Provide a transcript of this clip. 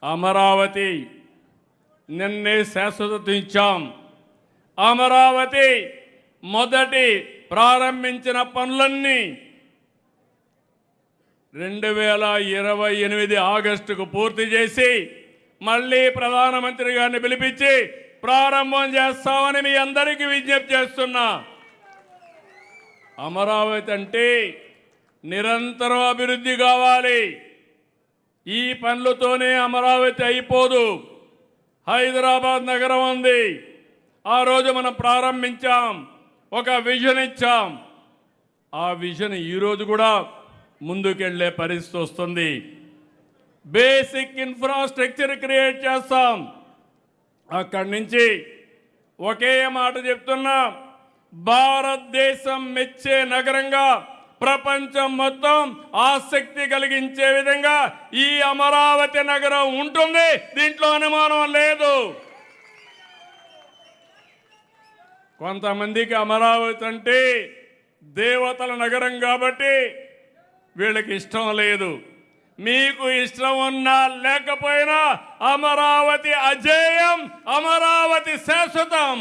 అమరావతి నిన్నే శాశ్వతత ఇచ్చాం. అమరావతి మొదటి ప్రారంభించిన పనులన్నీ 2028 ఆగస్టుకు పూర్తి చేసి మళ్ళీ ప్రధానమంత్రి గారిని పిలిపించి ప్రారంభం చేస్తామని మీ అందరికీ విజ్ఞప్తి చేస్తున్నా. అమరావతి అంటే నిరంతరం అభివృద్ధి కావాలి. ఈ పనులతోనే అమరావతి అయిపోదు. హైదరాబాద్ నగరం ఉంది. ఆ రోజు మనం ప్రారంభించాం, ఒక విజన్ ఇచ్చాం. ఆ విజన్ ఈరోజు కూడా ముందుకెళ్లే పరిస్థితి వస్తుంది. బేసిక్ ఇన్ఫ్రాస్ట్రక్చర్ క్రియేట్ చేస్తాం. అక్కడి నుంచి ఒకే మాట చెప్తున్నా, భారతదేశం మెచ్చే నగరంగా, ప్రపంచం మొత్తం ఆసక్తి కలిగించే విధంగా ఈ అమరావతి నగరం ఉంటుంది. దీంట్లో అనుమానం లేదు. కొంతమందికి అమరావతి అంటే దేవతల నగరం కాబట్టి వీళ్ళకి ఇష్టం లేదు. మీకు ఇష్టం ఉన్నా లేకపోయినా అమరావతి అజేయం, అమరావతి శాశ్వతం.